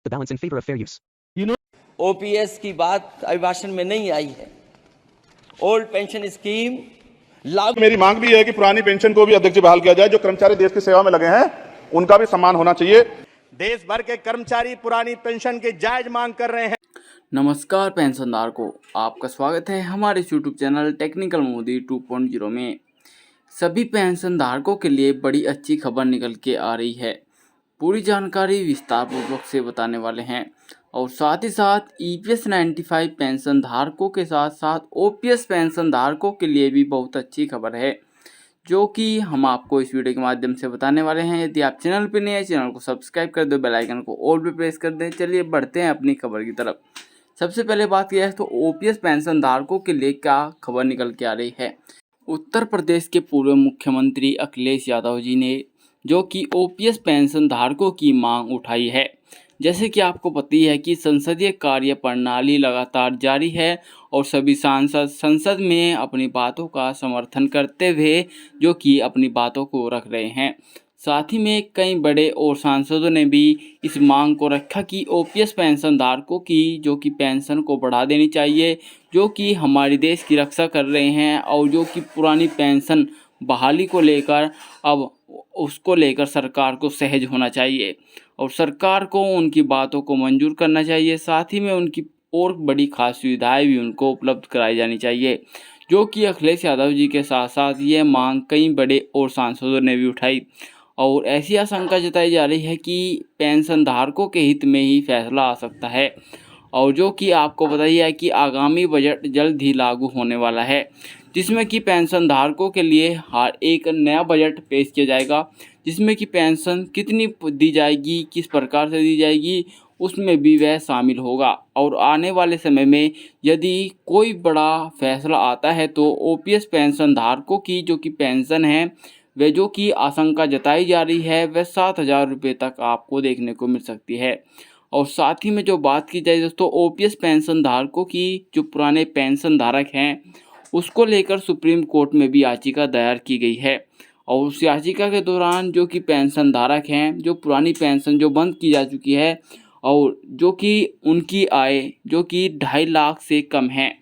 the balance in favor of fair use. OPS की बात अभिभाषण में नहीं आई है। ओल्ड पेंशन स्कीम लागू। मेरी मांग भी है कि पुरानी पेंशन को भी अध्यक्ष बहाल किया जाए। जो कर्मचारी देश की सेवा में लगे हैं उनका भी सम्मान होना चाहिए। देश भर के कर्मचारी पुरानी पेंशन की जायज मांग कर रहे हैं। नमस्कार पेंशनधारकों, आपका स्वागत है हमारे यूट्यूब चैनल टेक्निकल मोदी 2.0 में। सभी पेंशनधारकों के लिए बड़ी अच्छी खबर निकल के आ रही है। पूरी जानकारी विस्तार पूर्वक से बताने वाले हैं और साथ ही साथ ईपीएस 95 पेंशन धारकों के साथ साथ ओपीएस पेंशन धारकों के लिए भी बहुत अच्छी खबर है, जो कि हम आपको इस वीडियो के माध्यम से बताने वाले हैं। यदि आप चैनल पर नए हैं, चैनल को सब्सक्राइब कर दो, बेल आइकन को ऑल पे प्रेस कर दें। चलिए बढ़ते हैं अपनी खबर की तरफ। सबसे पहले बात किया है तो ओपीएस पेंशन धारकों के लिए क्या खबर निकल के आ रही है। उत्तर प्रदेश के पूर्व मुख्यमंत्री अखिलेश यादव जी ने जो कि ओपीएस पेंशन धारकों की मांग उठाई है। जैसे कि आपको पता ही है कि संसदीय कार्य प्रणाली लगातार जारी है और सभी सांसद संसद में अपनी बातों का समर्थन करते हुए जो कि अपनी बातों को रख रहे हैं। साथ ही में कई बड़े और सांसदों ने भी इस मांग को रखा कि ओपीएस पेंशन धारकों की जो कि पेंशन को बढ़ा देनी चाहिए, जो कि हमारे देश की रक्षा कर रहे हैं और जो कि पुरानी पेंशन बहाली को लेकर अब उसको लेकर सरकार को सहज होना चाहिए और सरकार को उनकी बातों को मंजूर करना चाहिए। साथ ही में उनकी और बड़ी खास सुविधाएं भी उनको उपलब्ध कराई जानी चाहिए, जो कि अखिलेश यादव जी के साथ साथ ये मांग कई बड़े और सांसदों ने भी उठाई और ऐसी आशंका जताई जा रही है कि पेंशन धारकों के हित में ही फैसला आ सकता है। और जो कि आपको पता ही है कि आगामी बजट जल्द ही लागू होने वाला है, जिसमें कि पेंशन धारकों के लिए हर एक नया बजट पेश किया जाएगा, जिसमें कि पेंशन कितनी दी जाएगी, किस प्रकार से दी जाएगी, उसमें भी वह शामिल होगा। और आने वाले समय में यदि कोई बड़ा फैसला आता है तो ओपीएस पेंशन धारकों की जो कि पेंशन है वह जो कि आशंका जताई जा रही है वह 7,000 रुपये तक आपको देखने को मिल सकती है। और साथ ही में जो बात की जाए दोस्तों, ओपीएस पेंशन धारकों की जो पुराने पेंशन धारक हैं उसको लेकर सुप्रीम कोर्ट में भी याचिका दायर की गई है और उस याचिका के दौरान जो कि पेंशन धारक हैं, जो पुरानी पेंशन जो बंद की जा चुकी है और जो कि उनकी आय जो कि 2.5 लाख से कम है,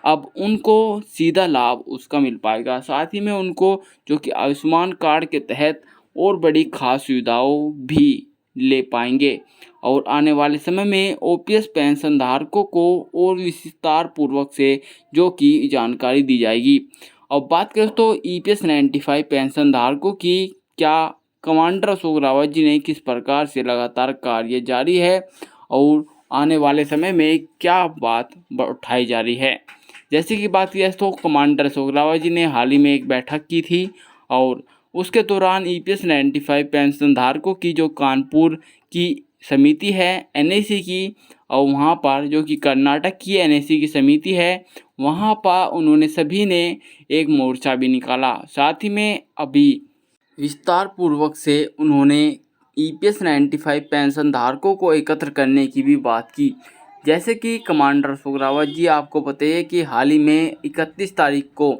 अब उनको सीधा लाभ उसका मिल पाएगा। साथ ही में उनको जो कि आयुष्मान कार्ड के तहत और बड़ी खास सुविधाओं भी ले पाएंगे और आने वाले समय में ओपीएस पेंशन धारकों को और विस्तार पूर्वक से जो कि जानकारी दी जाएगी। अब बात करें तो ईपीएस 95 पेंशन धारकों की क्या कमांडर अशोक रावत जी ने किस प्रकार से लगातार कार्य जारी है और आने वाले समय में क्या बात उठाई जा रही है। जैसे कि बात किया तो कमांडर अशोक रावत जी ने हाल ही में एक बैठक की थी और उसके दौरान ईपीएस 95 पेंशन धारकों की जो कानपुर की समिति है एनएसी की और वहाँ पर जो कि कर्नाटक की एनएसी की समिति है वहाँ पर उन्होंने सभी ने एक मोर्चा भी निकाला। साथ ही में अभी विस्तार पूर्वक से उन्होंने ईपीएस 95 पेंशन धारकों को एकत्र करने की भी बात की। जैसे कि कमांडर अशोक रावत जी आपको पता है कि हाल ही में 31 तारीख को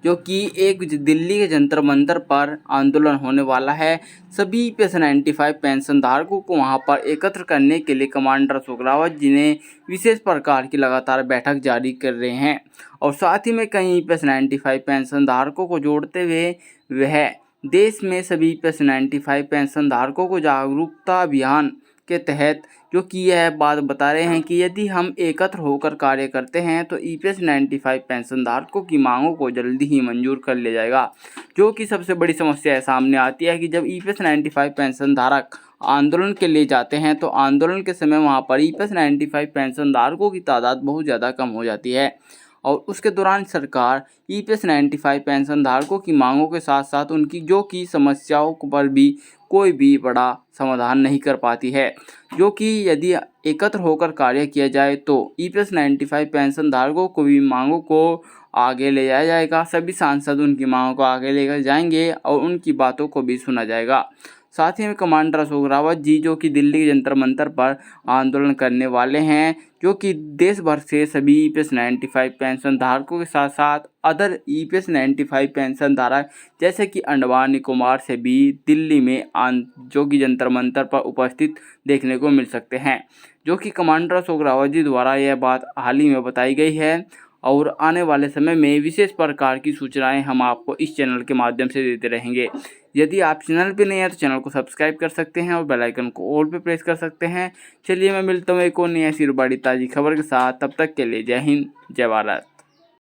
जो कि एक दिल्ली के जंतर मंतर पर आंदोलन होने वाला है, सभी ईपीएस 95 पेंशन धारकों को वहां पर एकत्र करने के लिए कमांडर अशोक रावत जी ने विशेष प्रकार की लगातार बैठक जारी कर रहे हैं और साथ ही में कई ईपीएस 95 पेंशन धारकों को जोड़ते हुए वह देश में सभी ईपीएस 95 पेंशन धारकों को जागरूकता अभियान के तहत जो कि यह बात बता रहे हैं कि यदि हम एकत्र होकर कार्य करते हैं तो ईपीएस 95 पेंशन धारकों की मांगों को जल्दी ही मंजूर कर लिया जाएगा। जो कि सबसे बड़ी समस्या सामने आती है कि जब ईपीएस 95 पेंशन धारक आंदोलन के लिए जाते हैं तो आंदोलन के समय वहां पर ईपीएस 95 पेंशन धारकों की तादाद बहुत ज़्यादा कम हो जाती है और उसके दौरान सरकार ईपीएस 95 पेंशन धारकों की मांगों के साथ साथ उनकी जो कि समस्याओं पर भी कोई भी बड़ा समाधान नहीं कर पाती है। जो कि यदि एकत्र होकर कार्य किया जाए तो ईपीएस 95 पेंशन धारकों को भी मांगों को आगे ले जाया जाएगा। सभी सांसद उनकी मांगों को आगे लेकर जाएंगे और उनकी बातों को भी सुना जाएगा। साथ ही में कमांडर अशोक रावत जी जो कि दिल्ली के जंतर मंतर पर आंदोलन करने वाले हैं, जो कि देश भर से सभी EPS 95 पेंशन धारकों के साथ साथ अदर EPS 95 पेंशन धारक जैसे कि अंडमान निकोबार से भी दिल्ली में जो कि जंतर मंतर पर उपस्थित देखने को मिल सकते हैं। जो कि कमांडर अशोक रावत जी द्वारा यह बात हाल ही में बताई गई है और आने वाले समय में विशेष प्रकार की सूचनाएं हम आपको इस चैनल के माध्यम से देते रहेंगे। यदि आप चैनल पे नए हैं तो चैनल को सब्सक्राइब कर सकते हैं और बेल आइकन को ऑल पे प्रेस कर सकते हैं। चलिए मैं मिलता हूँ एक और नई ऐसी बड़ी ताज़ी खबर के साथ, तब तक के लिए जय हिंद, जय भारत।